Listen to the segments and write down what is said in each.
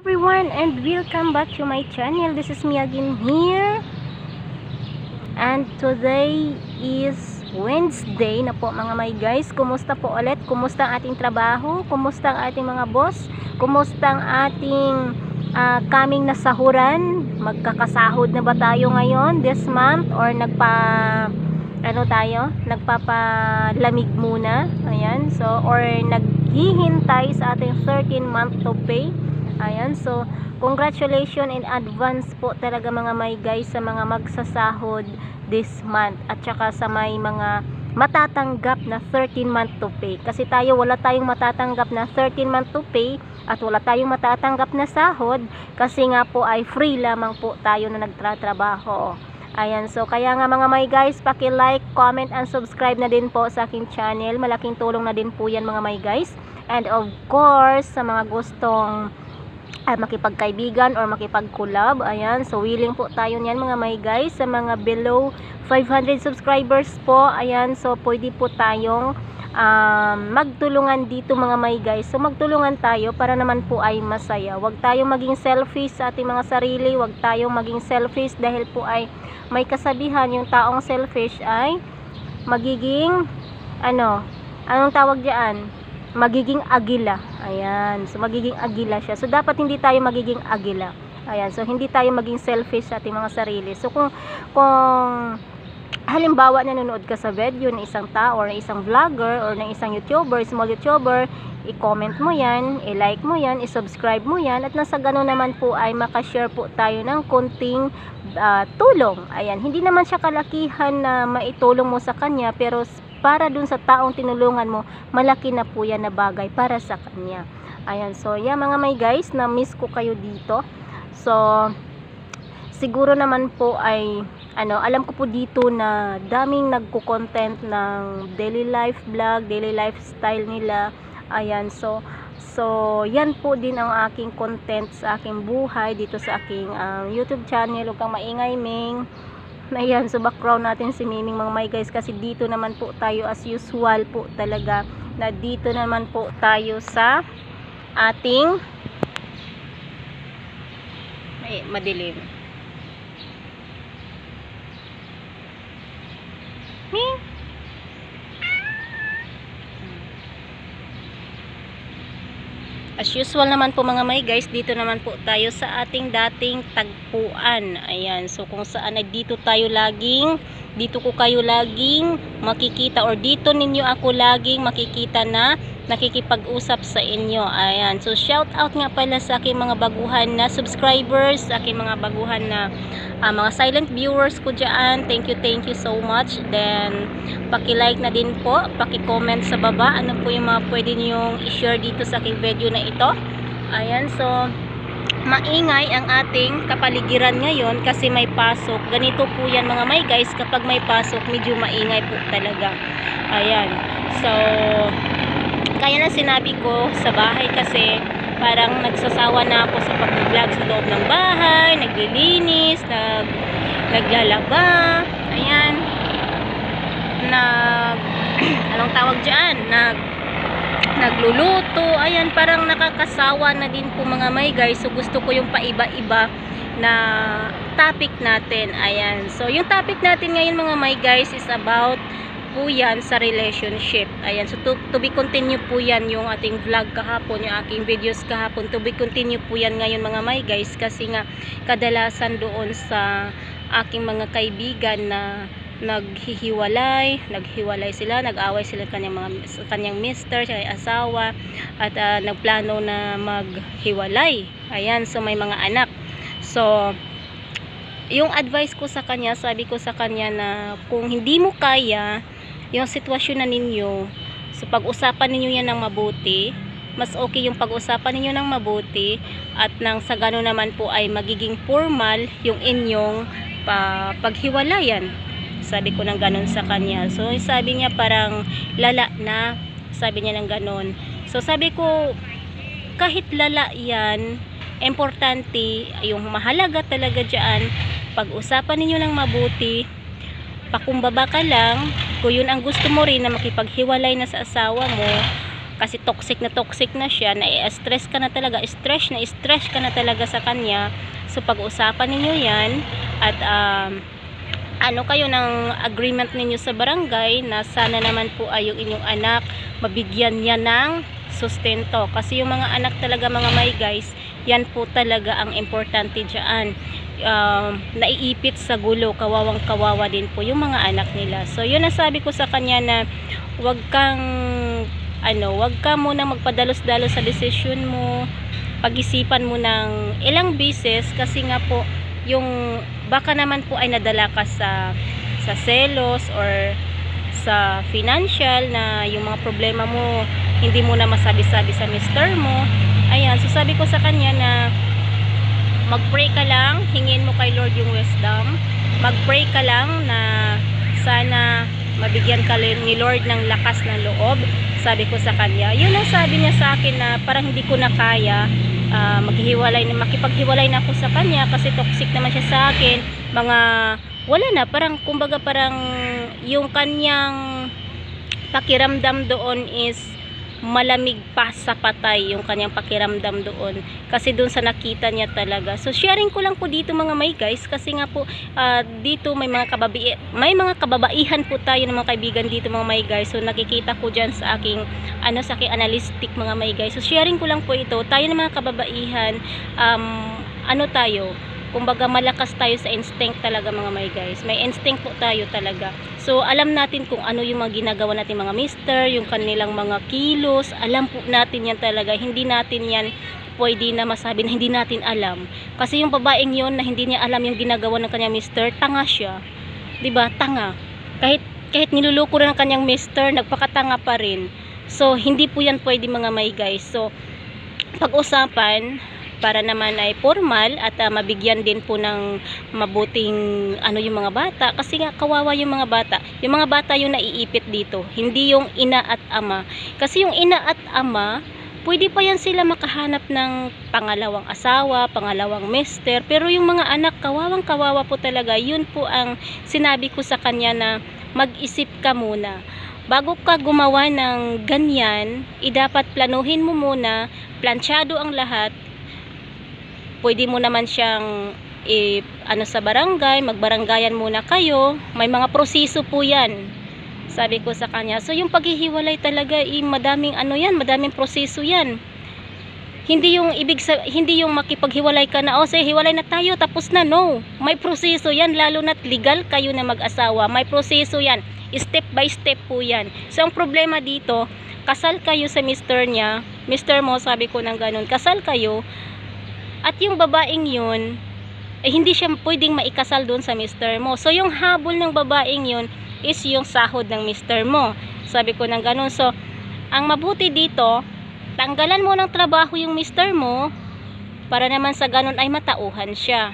everyone and welcome back to my channel. This is me again here. And today is Wednesday na po mga my guys. Kumusta po ulit? Kumusta ang ating trabaho? Kumusta ang ating mga boss? Kumusta ang ating kaming nasahuran? Magkakasahod na ba tayo ngayon this month? Or nagpapalamig muna? Ayan. So, or naghihintay sa ating 13-month to pay? Ayan, so congratulations in advance po talaga mga my guys sa mga magsasahod this month at saka sa may mga matatanggap na 13-month to pay. Kasi tayo wala tayong matatanggap na 13-month to pay at wala tayong matatanggap na sahod kasi nga po ay free lamang po tayo na nagtatrabaho. Ayan, so kaya nga mga my guys, paki-like, comment, and subscribe na din po sa aking channel. Malaking tulong na din po yan mga my guys. And of course, sa mga gustong makipagkaibigan or makipag-collab, ayan, so willing po tayo niyan mga my guys. Sa mga below 500 subscribers po, ayan, so pwede po tayong magtulungan dito mga my guys. So magtulungan tayo para naman po ay masaya. Huwag tayong maging selfish sa ating mga sarili, huwag tayong maging selfish dahil po ay may kasabihan, yung taong selfish ay magiging anong tawag diyan? Magiging agila. Ayan, so magiging agila siya. So dapat hindi tayo magiging agila. Ayan, so hindi tayo maging selfish sa ating mga sarili. So kung halimbawa nanonood ka sa video ng isang tao or isang vlogger or ng isang YouTuber, small YouTuber, i-comment mo yan, i-like mo yan, i-subscribe mo yan, at nasa gano'n naman po ay makashare po tayo ng konting tulong. Ayan, hindi naman siya kalakihan na maitulong mo sa kanya, pero para dun sa taong tinulungan mo, malaki na po yan na bagay para sa kanya. Ayan, so yeah mga my guys, na-miss ko kayo dito. So siguro naman po ay alam ko po dito na daming nagko-content ng daily life vlog, daily lifestyle nila. Ayan, so yan po din ang aking content sa aking buhay dito sa aking YouTube channel. Huwag kang maingay, Ming. Ayan, so background natin si Miming mga my guys, kasi dito naman po tayo as usual po talaga, na dito naman po tayo sa ating madilim. Ming, as usual naman po mga my guys, dito naman po tayo sa ating dating tagpuan. Ayan, so kung saan dito ko kayo laging makikita, or dito ninyo ako laging makikita na nakikipag-usap sa inyo. Ayan, so shout out nga pala sa aking mga baguhan na subscribers, sa aking mga baguhan na mga silent viewers ko dyan. Thank you so much. Then paki-like na din po, paki-comment sa baba ano po yung mga pwede niyong i-share dito sa aking video na ito. Ayan, so maingay ang ating kapaligiran ngayon kasi may pasok. Ganito po yan mga my guys, kapag may pasok medyo maingay po talaga. Ayan, so kaya na sinabi ko sa bahay kasi parang nagsasawa na ako sa pag-vlog sa loob ng bahay, naglilinis, naglalaba, ayan, anong tawag dyan, nagluluto, ayan, parang nakakasawa na din po mga my guys. So gusto ko yung paiba-iba na topic natin. Ayan, so yung topic natin ngayon mga my guys is about po yan sa relationship. Ayan, so to be continue po yan yung ating vlog kahapon, yung aking videos kahapon, to be continue po yan ngayon mga my guys, kasi nga kadalasan doon sa aking mga kaibigan na naghiwalay sila, nag-away sila kanyang mister, asawa, at nagplano na maghiwalay. Ayan, so may mga anak. So yung advice ko sa kanya, sabi ko sa kanya na kung hindi mo kaya yung sitwasyon na ninyo, so pag-usapan ninyo yan ng mabuti. Mas okay yung pag-usapan ninyo ng mabuti, at nang sa gano'n naman po ay magiging formal yung inyong paghiwalayan. Sabi ko ng gano'n sa kanya. So sabi niya parang lala na, sabi niya ng gano'n. So sabi ko kahit lala yan, importante, yung mahalaga talaga dyan, pag-usapan ninyo ng mabuti, pakumbaba ka lang. Kung yun ang gusto mo rin na makipaghiwalay na sa asawa mo, kasi toxic na siya, na-stress ka na talaga, stress ka na talaga sa kanya. So pag-usapan ninyo yan at ano kayo ng agreement ninyo sa barangay na sana naman po ay yung inyong anak mabigyan niya ng sustento, kasi yung mga anak talaga mga may guys, yan po talaga ang importante dyan. Naiipit sa gulo, kawawang kawawa din po yung mga anak nila. So yun ang sabi ko sa kanya, na wag ka muna magpadalos-dalos sa desisyon mo, pag-isipan mo ng ilang beses, kasi nga po yung baka naman po ay nadala ka sa selos or sa financial, na yung mga problema mo hindi mo na masabi-sabi sa mister mo. Ayan, so sabi ko sa kanya na mag-pray ka lang, hingin mo kay Lord yung wisdom, mag-pray ka lang na sana mabigyan ka ni Lord ng lakas ng loob. Sabi ko sa kanya, yun ang sabi niya sa akin, na parang hindi ko na kaya makipaghiwalay na ako sa kanya kasi toxic naman siya sa akin. Wala na, parang kumbaga parang yung kanyang pakiramdam doon is malamig pa sa patay, yung kanyang pakiramdam doon kasi doon sa nakita niya talaga. So sharing ko lang po dito mga may guys, kasi nga po dito may mga kababaihan po tayo ng mga kaibigan dito mga may guys. So nakikita ko dyan sa aking sa aking analytic mga may guys. So sharing ko lang po ito, tayo ng mga kababaihan, tayo, kumbaga malakas tayo sa instinct talaga mga may guys. May instinct po tayo talaga. So alam natin kung ano yung mga ginagawa natin mga mister, yung kanilang mga kilos, alam po natin yan talaga. Hindi natin yan pwede na masabi na hindi natin alam. Kasi yung babaeng yon na hindi niya alam yung ginagawa ng kanyang mister, tanga siya. 'Di ba? Tanga. Kahit niluloko na ng kanyang mister, nagpakatanga pa rin. So hindi po yan pwede mga may guys. So pag-usapan para naman ay formal at mabigyan din po ng mabuting yung mga bata, kasi nga kawawa yung mga bata yung naiipit dito, hindi yung ina at ama. Kasi yung ina at ama, pwede pa yan sila makahanap ng pangalawang asawa, pangalawang mister, pero yung mga anak, kawawang kawawa po talaga. Yun po ang sinabi ko sa kanya, na mag-isip ka muna bago ka gumawa ng ganyan. Dapat planuhin mo muna, plansyado ang lahat. Pwede mo naman siyang sa barangay, magbaranggayan muna kayo. May mga proseso po yan, sabi ko sa kanya. So yung paghihiwalay talaga, madaming madaming proseso yan. Hindi yung makipaghiwalay ka na, sige hiwalay na tayo tapos na. No, may proseso yan, lalo na't legal kayo na mag-asawa. May proseso yan, step by step po yan. So ang problema dito, kasal kayo sa mister mo, sabi ko ng ganun, kasal kayo. At yung babaeng yun, hindi siya pwedeng maikasal doon sa mister mo. So yung habol ng babaeng yun is yung sahod ng mister mo, sabi ko ng ganun. So ang mabuti dito, tanggalan mo ng trabaho yung mister mo, para naman sa ganun ay matauhan siya,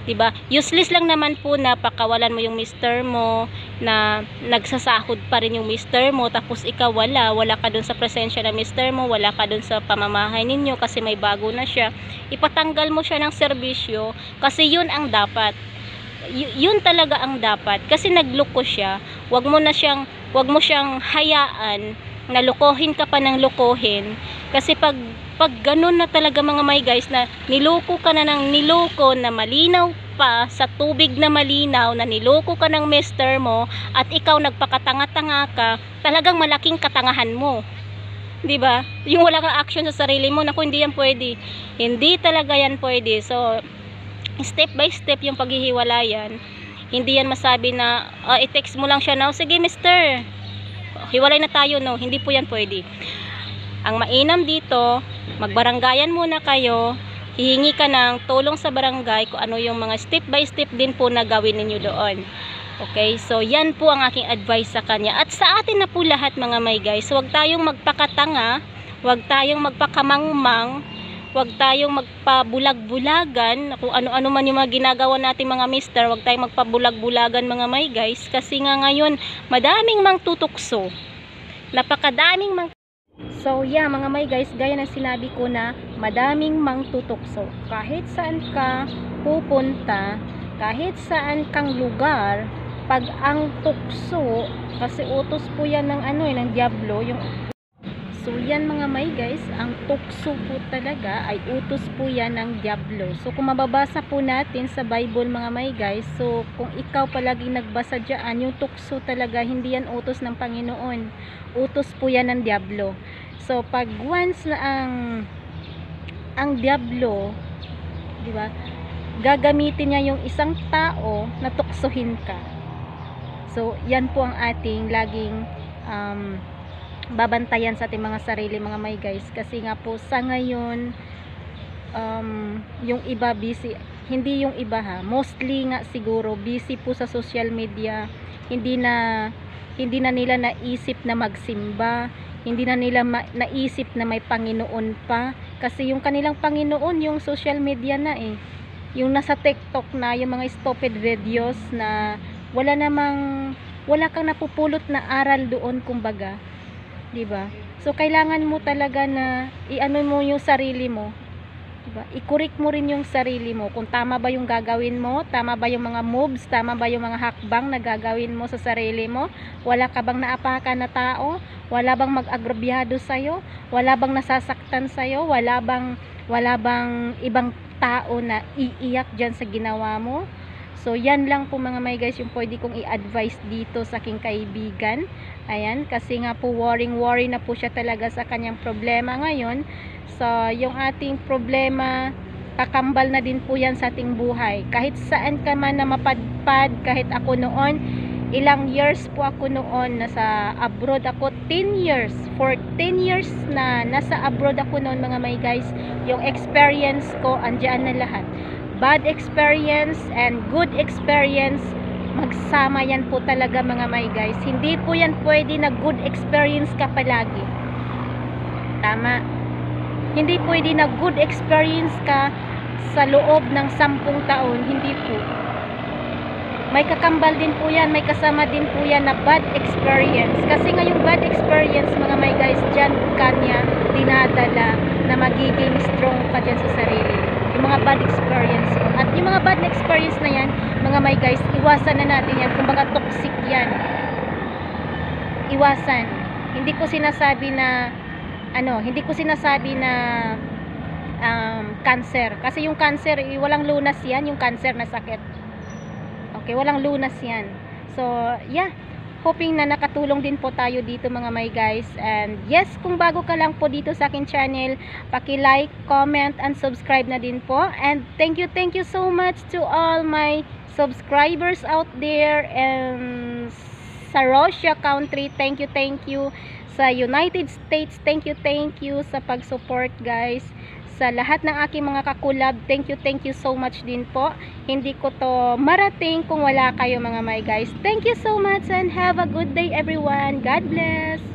diba? Useless lang naman po na pakawalan mo yung mister mo, na nagsasahod pa rin yung mister mo, tapos ikaw wala ka dun sa presensya ng mister mo, wala ka dun sa pamamahay ninyo kasi may bago na siya. Ipatanggal mo siya ng serbisyo, kasi yun ang dapat. Yun talaga ang dapat, kasi nagloko siya. Wag mo siyang hayaan na lokohin ka pa ng lokohin. Kasi pag ganun na talaga mga may guys, na niloko ka na ng niloko, na malinaw pa sa tubig na malinaw, na niloko ka ng mister mo, at ikaw nagpakatanga-tanga ka, talagang malaking katangahan mo, diba? Yung wala kang action sa sarili mo, naku, hindi yan pwede. Hindi talaga yan pwede. So step by step yung paghihiwalayan. Hindi yan masabi na i-text mo lang siya na, sige mister, hiwalay na tayo. No, hindi po yan pwede. Ang mainam dito, magbaranggayan muna kayo, hihingi ka ng tulong sa barangay kung ano yung mga step by step din po na gawin ninyo doon. Okay, so yan po ang aking advice sa kanya. At sa atin na po lahat mga may guys, huwag tayong magpakatanga, huwag tayong magpakamangmang, huwag tayong magpabulag-bulagan kung ano-ano man yung mga ginagawa nating mga mister. Huwag tayong magpabulag-bulagan mga may guys, kasi nga ngayon madaming mang tutukso, napakadaming mang. So yeah mga may guys, gaya ng sinabi ko na madaming mang tutukso. Kahit saan ka pupunta, kahit saan kang lugar, pag ang tukso, kasi utos po yan ng ng diablo, yung So yan mga may guys, ang tukso po talaga ay utos po yan ng Diablo. So kung mababasa po natin sa Bible mga may guys, so kung ikaw palaging nagbasa dyan, yung tukso talaga hindi yan utos ng Panginoon. Utos po yan ng Diablo. So pag once na ang Diablo, di ba, gagamitin niya yung isang tao na tuksohin ka. So yan po ang ating laging babantayan sa ating mga sarili mga may guys, kasi nga po sa ngayon yung iba busy, hindi yung iba ha, mostly nga siguro busy po sa social media, hindi na nila naisip na magsimba, hindi na nila naisip na may Panginoon pa, kasi yung kanilang Panginoon yung social media na yung nasa TikTok na, yung mga stupid videos na wala kang napupulot na aral doon kumbaga. Diba? So kailangan mo talaga na iano mo yung sarili mo. Diba? I-correct mo rin yung sarili mo. Kung tama ba yung gagawin mo, tama ba yung mga moves, tama ba yung mga hakbang na gagawin mo sa sarili mo? Wala ka bang naapakan na tao? Wala bang mag-agrabyado sa'yo? Wala bang nasasaktan sa'yo? Wala bang ibang tao na iiyak dyan sa ginawa mo? So yan lang po mga may guys yung pwede kong i-advise dito sa aking kaibigan. Ayan, kasi nga po worry na po siya talaga sa kanyang problema ngayon. So yung ating problema, kakambal na din po yan sa ating buhay. Kahit saan ka man na mapadpad, kahit ako noon, ilang years po ako noon, nasa abroad ako, 10 years. For 10 years na nasa abroad ako noon mga may guys, yung experience ko, andyan na lahat. Bad experience and good experience, magsama yan po talaga mga my guys. Hindi po yan pwede na good experience ka palagi. Tama. Hindi pwede na good experience ka sa loob ng 10 taon. Hindi po. May kakambal din po yan, may kasama din po yan na bad experience. Kasi nga yung bad experience mga my guys, dyan kanya dinadala na magiging strong ka dyan sa sarili. Yung mga bad experience mo. At yung mga bad experience na yan, mga my guys, iwasan na natin yan. Kumbaga toxic yan. Iwasan. Hindi ko sinasabi na cancer. Kasi yung cancer, walang lunas yan, yung cancer na sakit. Okay, walang lunas yan. So, yeah. Hoping na nakatulong din po tayo dito mga my guys. And yes, kung bago ka lang po dito sa akin channel, paki-like, comment, and subscribe na din po. And thank you so much to all my subscribers out there and sa Russia country. Thank you. Sa United States, thank you sa pag-support guys. Sa lahat ng aking mga kakulab, thank you so much din po. Hindi ko to marating kung wala kayo mga my guys. Thank you so much and have a good day everyone. God bless.